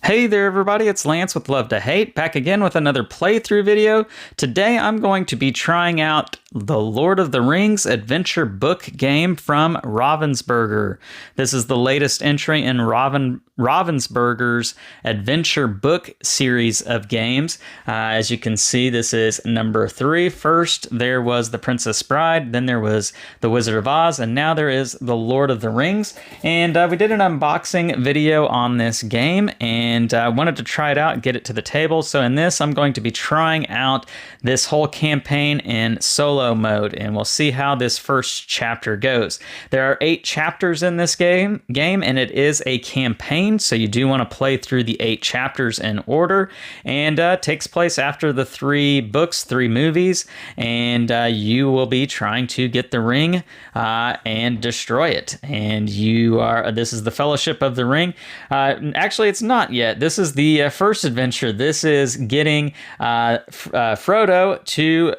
Hey there everybody, it's Lance with Love to Hate, back again with another playthrough video. Today I'm going to be trying out the Lord of the Rings adventure book game from Ravensburger. This is the latest entry in Ravensburger's adventure book series of games. As you can see, this is number 3. First there was The Princess Bride, then there was The Wizard of Oz, and now there is the Lord of the Rings. And we did an unboxing video on this game, and I wanted to try it out, get it to the table. So in this, I'm going to be trying out this whole campaign in solo mode, and we'll see how this first chapter goes. There are 8 chapters in this game, and it is a campaign, so you do want to play through the 8 chapters in order, and takes place after the 3 books, 3 movies, and you will be trying to get the ring and destroy it. And this is the Fellowship of the Ring. Actually, it's not yet. This is the first adventure. This is getting Frodo to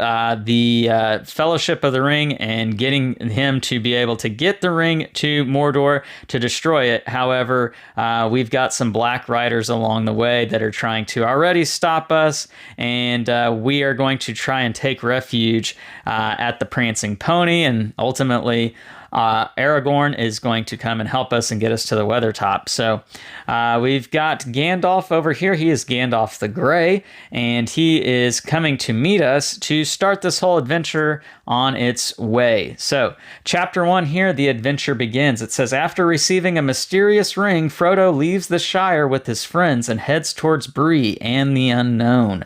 the Fellowship of the Ring and getting him to be able to get the ring to Mordor to destroy it. However, we've got some Black Riders along the way that are trying to already stop us, and we are going to try and take refuge at the Prancing Pony, and ultimately Aragorn is going to come and help us and get us to the Weathertop. So we've got Gandalf over here. He is Gandalf the Grey, and he is coming to meet us to start this whole adventure on its way. So chapter 1 here, the adventure begins. It says, after receiving a mysterious ring, Frodo leaves the Shire with his friends and heads towards Bree and the unknown.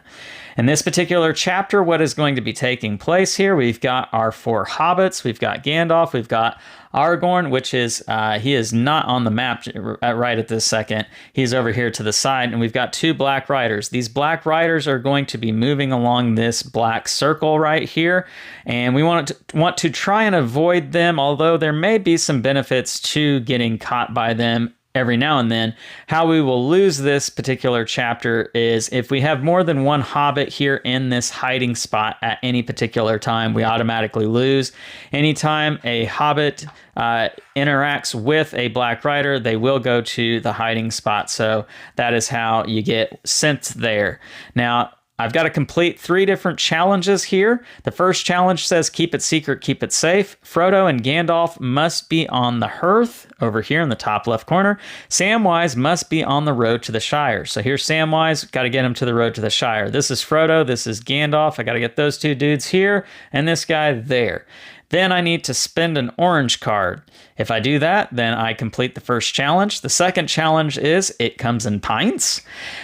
In this particular chapter, what is going to be taking place here, we've got our 4 hobbits, we've got Gandalf, we've got Aragorn, which is, he is not on the map right at this second. He's over here to the side, and we've got 2 Black Riders. These Black Riders are going to be moving along this black circle right here, and we want to try and avoid them, although there may be some benefits to getting caught by them every now and then. How we will lose this particular chapter is if we have more than 1 hobbit here in this hiding spot at any particular time, we automatically lose. Anytime a hobbit interacts with a Black Rider, they will go to the hiding spot. So that is how you get sent there. Now, I've got to complete 3 different challenges here. The first challenge says keep it secret, keep it safe. Frodo and Gandalf must be on the hearth over here in the top left corner. Samwise must be on the road to the Shire. So here's Samwise, got to get him to the road to the Shire. This is Frodo, this is Gandalf. I got to get those 2 dudes here and this guy there. Then I need to spend an orange card. If I do that, then I complete the first challenge. The second challenge is it comes in pints.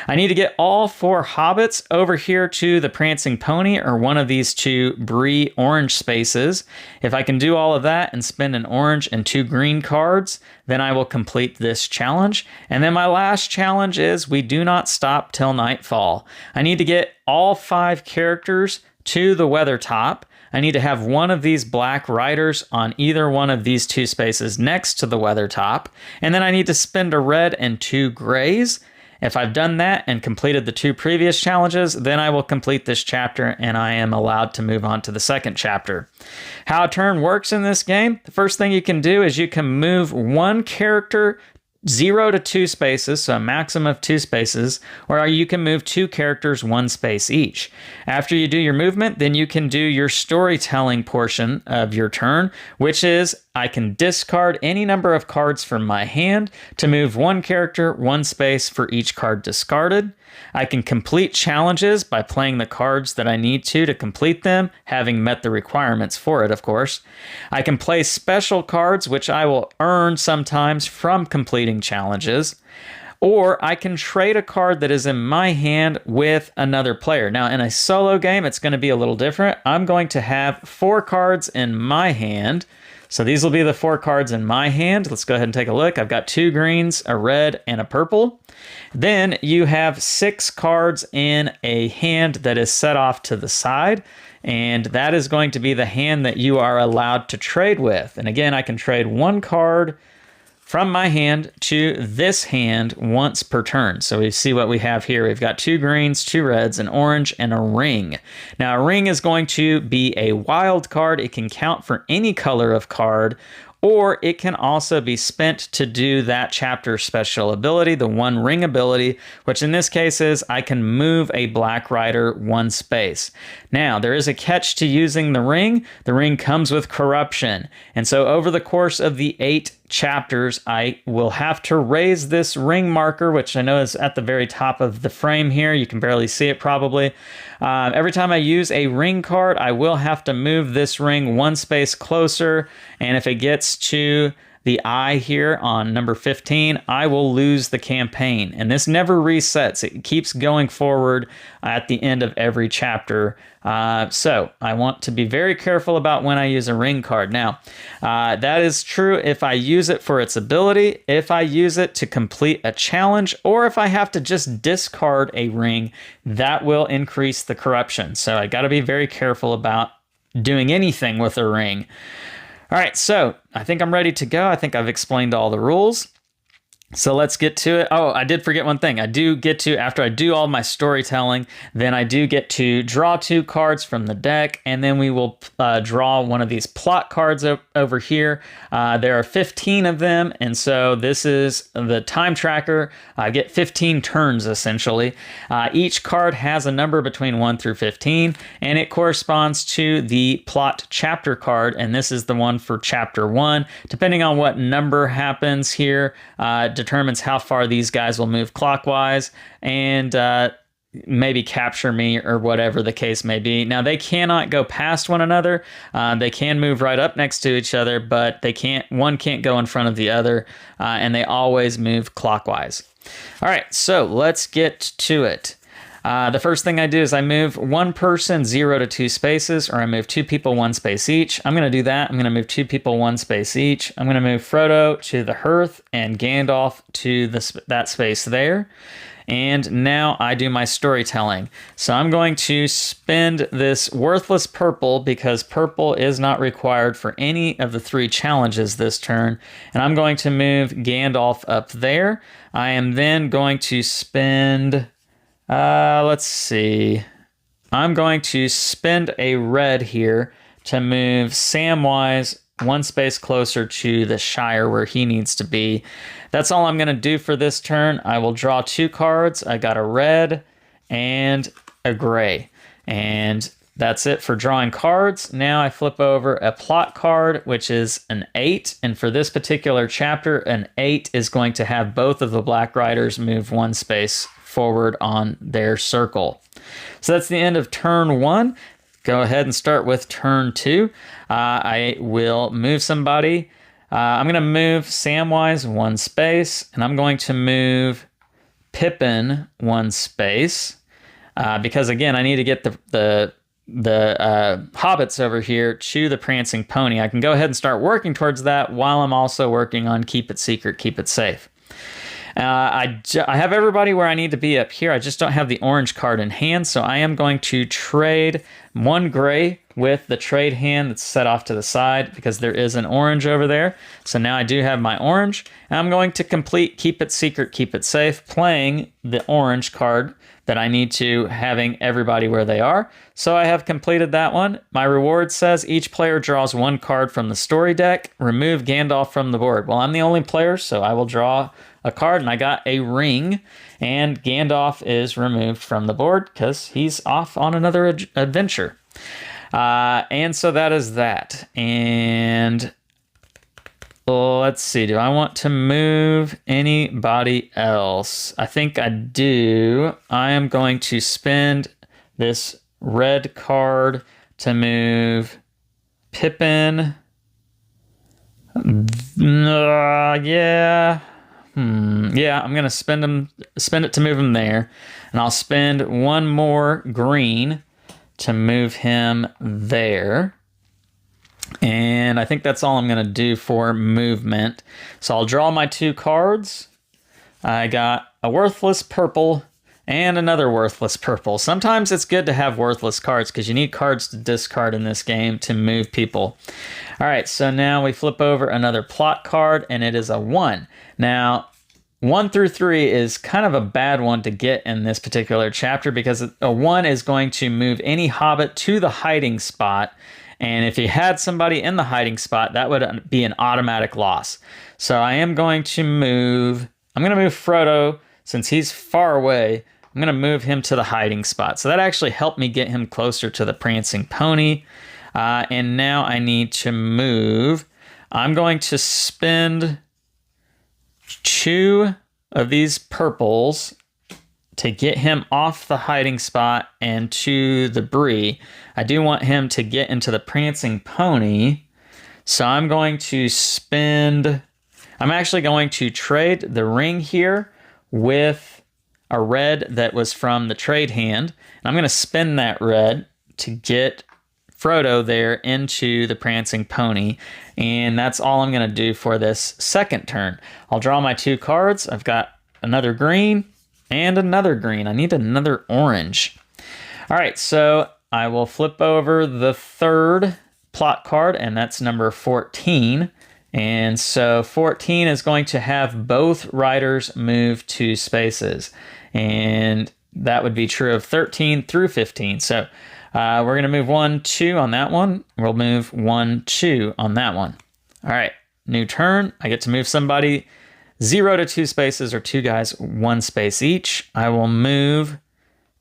I need to get all 4 hobbits over here to the Prancing Pony or one of these 2 Bree orange spaces. If I can do all of that and spend an orange and 2 green cards, then I will complete this challenge. And then my last challenge is we do not stop till nightfall. I need to get all 5 characters to the Weathertop. I need to have one of these Black Riders on either one of these 2 spaces next to the Weathertop, and then I need to spend a red and 2 grays. If I've done that and completed the 2 previous challenges, then I will complete this chapter and I am allowed to move on to the second chapter. How a turn works in this game, the first thing you can do is you can move 1 character 0 to 2 spaces, so a maximum of 2 spaces, or you can move 2 characters 1 space each. After you do your movement, then you can do your storytelling portion of your turn, which is I can discard any number of cards from my hand to move 1 character 1 space for each card discarded. I can complete challenges by playing the cards that I need to complete them, having met the requirements for it, of course. I can play special cards, which I will earn sometimes from completing challenges. Or I can trade a card that is in my hand with another player. Now, in a solo game, it's going to be a little different. I'm going to have 4 cards in my hand. So these will be the 4 cards in my hand. Let's go ahead and take a look. I've got 2 greens, a red, and a purple. Then you have 6 cards in a hand that is set off to the side, and that is going to be the hand that you are allowed to trade with. And again, I can trade 1 card from my hand to this hand once per turn. So we see what we have here. We've got 2 greens, 2 reds, an orange, and a ring. Now, a ring is going to be a wild card. It can count for any color of card, or it can also be spent to do that chapter special ability, the One Ring ability, which in this case is I can move a Black Rider one space. Now, there is a catch to using the ring. The ring comes with corruption, and so over the course of the 8 chapters, I will have to raise this ring marker, which I know is at the very top of the frame here. You can barely see it probably. Every time I use a ring card, I will have to move this ring one space closer, and if it gets to the eye here on number 15, I will lose the campaign. And this never resets. It keeps going forward at the end of every chapter. So I want to be very careful about when I use a ring card. Now, that is true if I use it for its ability, if I use it to complete a challenge, or if I have to just discard a ring, that will increase the corruption. So I got to be very careful about doing anything with a ring. All right, so I think I'm ready to go. I think I've explained all the rules. So let's get to it. Oh, I did forget one thing. I do get to, after I do all my storytelling, then I do get to draw 2 cards from the deck, and then we will draw one of these plot cards over here. There are 15 of them, and so this is the time tracker. I get 15 turns, essentially. Each card has a number between 1 through 15, and it corresponds to the plot chapter card, and this is the one for chapter 1. Depending on what number happens here, determines how far these guys will move clockwise and maybe capture me or whatever the case may be. Now, they cannot go past one another. They can move right up next to each other, but one can't go in front of the other, and they always move clockwise. All right, so let's get to it. The first thing I do is I move one person 0 to 2 spaces, or I move 2 people 1 space each. I'm going to do that. I'm going to move 2 people 1 space each. I'm going to move Frodo to the hearth and Gandalf to that space there. And now I do my storytelling. So I'm going to spend this worthless purple because purple is not required for any of the 3 challenges this turn. And I'm going to move Gandalf up there. I am then going to spend... let's see. I'm going to spend a red here to move Samwise 1 space closer to the Shire where he needs to be. That's all I'm going to do for this turn. I will draw 2 cards. I got a red and a gray. And that's it for drawing cards. Now I flip over a plot card, which is an 8. And for this particular chapter, an 8 is going to have both of the Black Riders move 1 space forward on their circle. So that's the end of turn 1. Go ahead and start with turn 2. I will move somebody. I'm going to move Samwise 1 space, and I'm going to move Pippin 1 space because, again, I need to get the hobbits over here to the Prancing Pony. I can go ahead and start working towards that while I'm also working on Keep It Secret, Keep It Safe. I have everybody where I need to be up here. I just don't have the orange card in hand, so I am going to trade 1 gray with the trade hand that's set off to the side because there is an orange over there. So now I do have my orange, and I'm going to complete Keep It Secret, Keep It Safe, playing the orange card that I need to, having everybody where they are. So I have completed that one. My reward says each player draws 1 card from the story deck. Remove Gandalf from the board. Well, I'm the only player, so I will draw a card, and I got a ring, and Gandalf is removed from the board because he's off on another adventure. And so that is that. And let's see, do I want to move anybody else? I think I do. I am going to spend this red card to move Pippin. Yeah, I'm going to spend it to move him there. And I'll spend 1 more green to move him there. And I think that's all I'm going to do for movement. So I'll draw my 2 cards. I got a worthless purple and another worthless purple. Sometimes it's good to have worthless cards because you need cards to discard in this game to move people. All right, so now we flip over another plot card, and it is a 1. Now, 1 through 3 is kind of a bad one to get in this particular chapter because a 1 is going to move any hobbit to the hiding spot, And if he had somebody in the hiding spot, that would be an automatic loss. So I'm going to move Frodo, since he's far away. I'm going to move him to the hiding spot. So that actually helped me get him closer to the prancing pony. And now I need to move. I'm going to spend 2 of these purples to get him off the hiding spot and to the Bree. I do want him to get into the prancing pony. So I'm going to I'm actually going to trade the ring here with a red that was from the trade hand. And I'm going to spend that red to get Frodo there into the prancing pony. And that's all I'm going to do for this second turn. I'll draw my 2 cards. I've got another green and another green. I need another orange. All right, so I will flip over the 3rd plot card, and that's number 14. And so 14 is going to have both riders move 2 spaces. And that would be true of 13 through 15. So we're going to move 1, 2 on that one. We'll move 1, 2 on that one. All right, new turn. I get to move somebody 0 to 2 spaces, or 2 guys 1 space each. I will move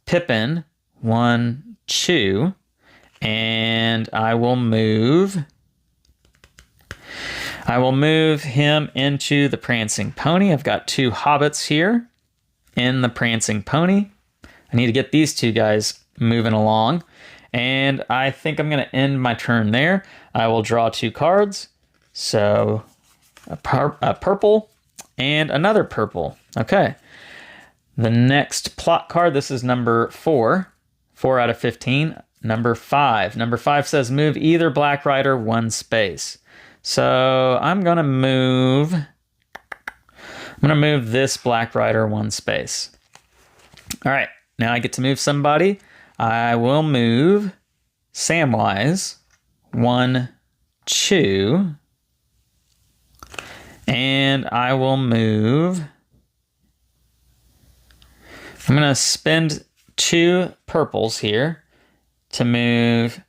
Pippin 1, 2, and I will move him into the prancing pony. I've got 2 hobbits here in the prancing pony. I need to get these 2 guys moving along, and I think I'm going to end my turn there. I will draw 2 cards, so a purple and another purple. Okay. The next plot card, this is number 4. 4 out of 15. Number 5. Number 5 says move either black rider 1 space. So I'm going to move this black rider 1 space. All right. Now I get to move somebody. I will move Samwise 1, 2. And I will move, I'm going to spend 2 purples here to move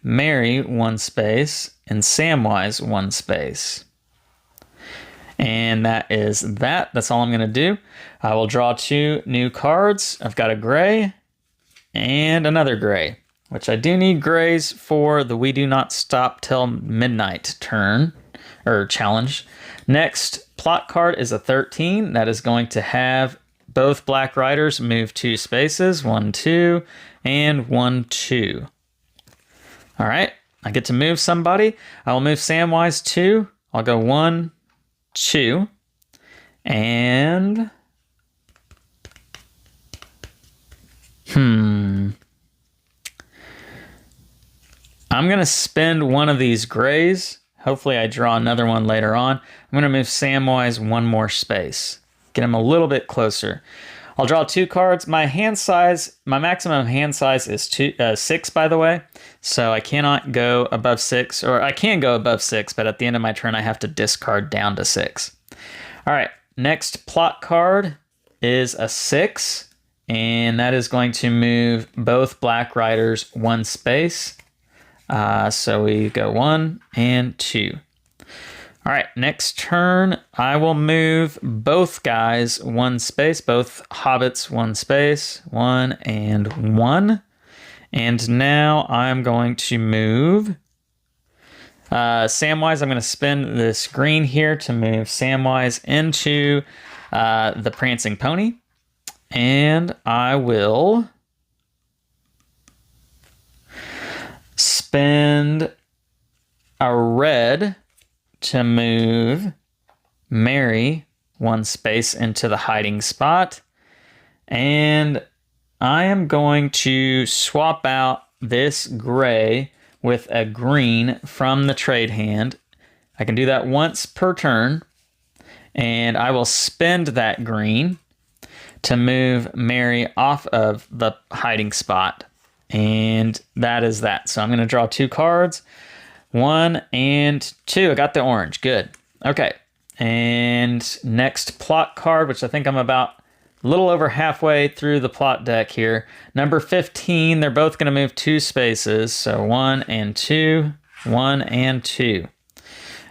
Merry 1 space and Samwise 1 space. And that is that. That's all I'm going to do. I will draw 2 new cards. I've got a gray and another gray, which I do need grays for the We Do Not Stop Till Midnight turn, or challenge. Next plot card is a 13. That is going to have both black riders move 2 spaces, 1, 2, and 1, 2. All right, I get to move somebody. I will move Samwise 2. I'll go 1, 2, and I'm going to spend one of these grays. Hopefully I draw another one later on. I'm going to move Samwise 1 more space. Get him a little bit closer. I'll draw 2 cards. My maximum hand size is 6, by the way. So I cannot go above 6, or I can go above 6, but at the end of my turn I have to discard down to 6. All right, next plot card is a 6, and that is going to move both black riders 1 space. So we go 1 and 2. All right, next turn, I will move both guys 1 space, both hobbits 1 space, 1 and 1. And now I'm going to move Samwise. I'm going to spin this green here to move Samwise into the prancing pony. And I will spend a red to move Merry 1 space into the hiding spot. And I am going to swap out this gray with a green from the trade hand. I can do that once per turn. And I will spend that green to move Merry off of the hiding spot. And that is that. So I'm going to draw 2 cards. 1 and 2. I got the orange. Good. Okay. And next plot card, which I think I'm about a little over halfway through the plot deck here. Number 15, they're both going to move 2 spaces. So 1 and 2, 1 and 2.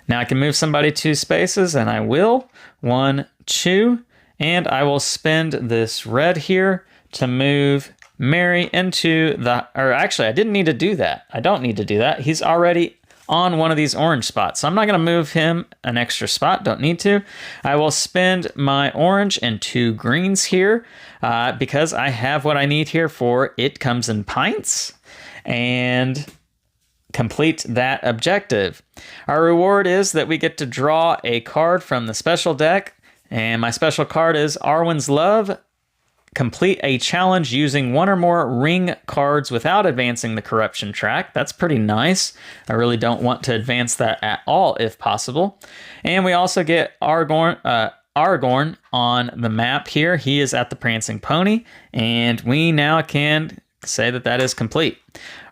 Now I can move somebody 2 spaces, and I will. 1, 2, and I will spend this red here to move Mary into the, or actually I didn't need to do that. I don't need to do that. He's already on one of these orange spots. So I'm not going to move him an extra spot. Don't need to. I will spend my orange and 2 greens here because I have what I need here for It Comes in Pints and complete that objective. Our reward is that we get to draw a card from the special deck, and my special card is Arwen's Love. Complete a challenge using 1 or more ring cards without advancing the corruption track. That's pretty nice. I really don't want to advance that at all if possible. And we also get Aragorn on the map here. He is at the Prancing Pony, and we now can say that that is complete.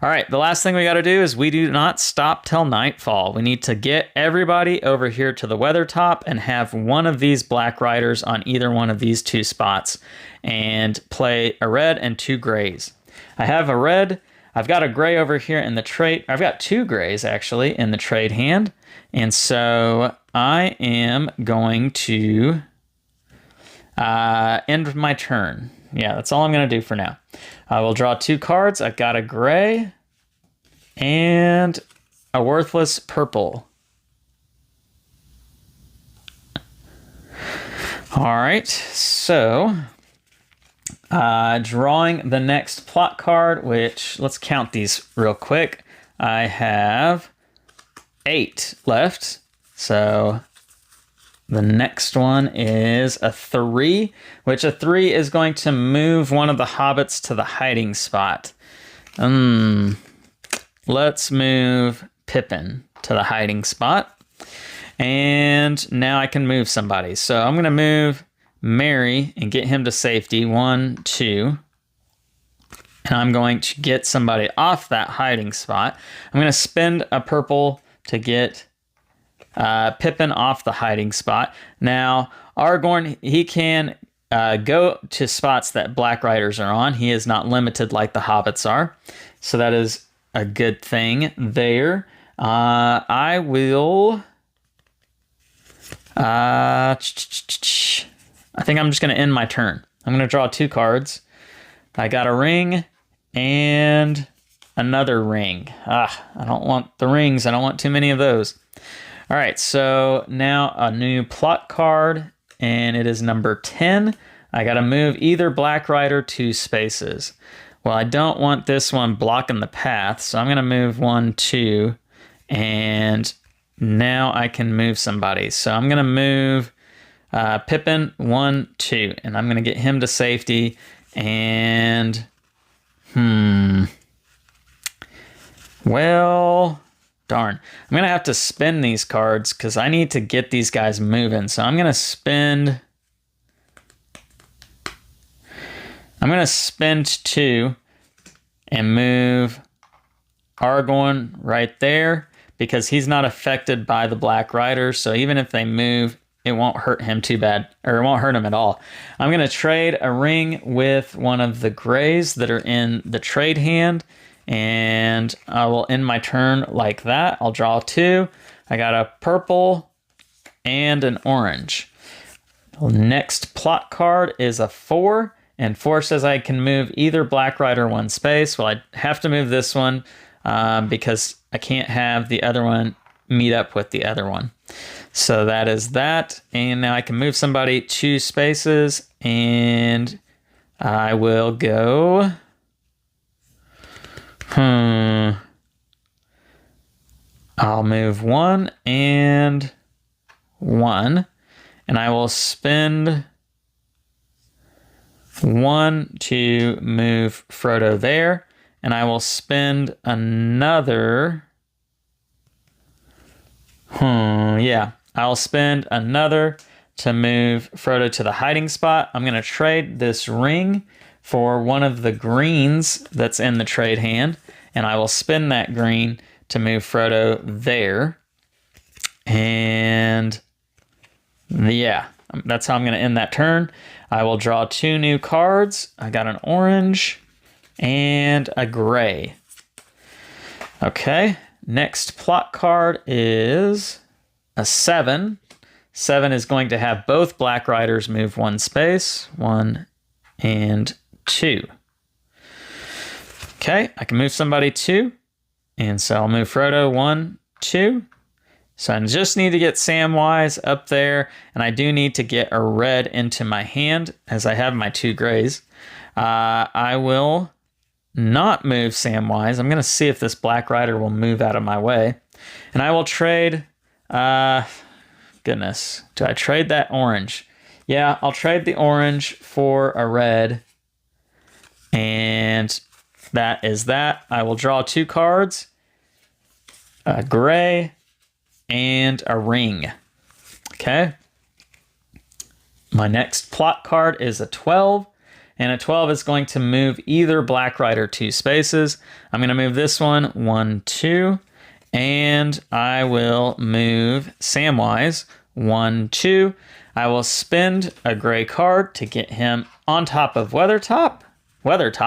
All right, the last thing we got to do is we do not stop till nightfall. We need to get everybody over here to the Weathertop and have one of these Black Riders on either one of these 2 spots and play a red and 2 grays. I have a red. I've got a gray over here in the trade. I've got 2 grays actually in the trade hand. And so I am going to end my turn. Yeah, that's all I'm going to do for now. I will draw 2 cards. I've got a gray and a worthless purple. All right, so drawing the next plot card, which let's count these real quick. I have 8 left, so the next one is a 3, which a 3 is going to move one of the hobbits to the hiding spot. Let's move Pippin to the hiding spot. And now I can move somebody. So I'm going to move Merry and get him to safety. 1, 2. And I'm going to get somebody off that hiding spot. I'm going to spend a purple to get Pippin off the hiding spot. Now, Aragorn, he can go to spots that Black Riders are on. He is not limited like the hobbits are. So that is a good thing there. I will... I think I'm just going to end my turn. I'm going to draw 2 cards. I got a ring and another ring. I don't want the rings. I don't want too many of those. All right, so now a new plot card, and it is number 10. I got to move either Black Rider 2 spaces. Well, I don't want this one blocking the path, so I'm going to move 1, 2, and now I can move somebody. So I'm going to move Pippin 1, 2, and I'm going to get him to safety, and well... darn. I'm going to have to spend these cards because I need to get these guys moving. So I'm going to spend 2 and move Aragorn right there because he's not affected by the Black Riders. So even if they move, it won't hurt him too bad, or it won't hurt him at all. I'm going to trade a ring with one of the grays that are in the trade hand. And I will end my turn like that. I'll draw 2. I got a purple and an orange. The next plot card is a 4. And 4 says I can move either Black Rider 1 space. Well, I have to move this one because I can't have the other one meet up with the other one. So that is that. And now I can move somebody 2 spaces. And I will go... I'll move 1 and 1, and I will spend 1 to move Frodo there, and I will spend another... I'll spend another to move Frodo to the hiding spot. I'm going to trade this ring for one of the greens that's in the trade hand, and I will spend that green to move Frodo there. And yeah, That's how I'm going to end that turn. I will draw 2 new cards. I got an orange and a gray. Okay, next plot card is a 7. 7 is going to have both Black Riders move 1 space, 1 and 2. Okay, I can move somebody 2, and so I'll move Frodo 1, 2. So I just need to get Samwise up there, and I do need to get a red into my hand as I have my 2 grays. I will not move Samwise. I'm going to see if this Black Rider will move out of my way. And I will trade... goodness. Do I trade that orange? Yeah, I'll trade the orange for a red. And that is that. I will draw 2 cards. A gray and a ring. Okay. My next plot card is a 12. And a 12 is going to move either Black Rider 2 spaces. I'm going to move this one 1, 2. And I will move Samwise 1, 2. I will spend a gray card to get him on top of Weathertop,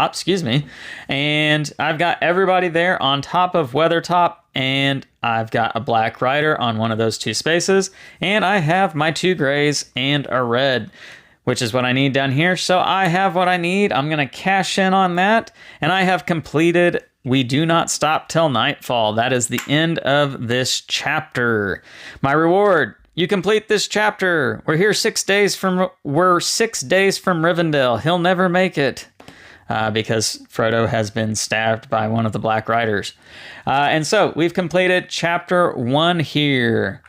excuse me. And I've got everybody there on top of Weathertop, and I've got a Black Rider on one of those 2 spaces, and I have my 2 grays and a red, which is what I need down here. So I have what I need. I'm going to cash in on that, and I have completed We Do Not Stop Till Nightfall. That is the end of this chapter. My reward: you complete this chapter. We're 6 days from Rivendell. He'll never make it because Frodo has been stabbed by one of the Black Riders. And so we've completed chapter 1 here.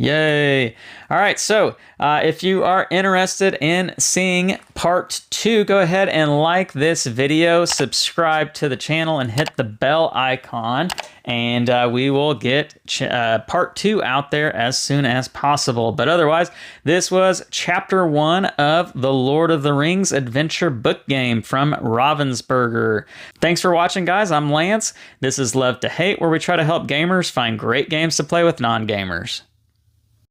Yay. All right, so if you are interested in seeing part 2, go ahead and like this video, subscribe to the channel, and hit the bell icon, and we will get part 2 out there as soon as possible. But otherwise, this was chapter 1 of the Lord of the Rings adventure book game from Ravensburger. Thanks for watching, guys. I'm Lance. This is Love to Hate, where we try to help gamers find great games to play with non-gamers.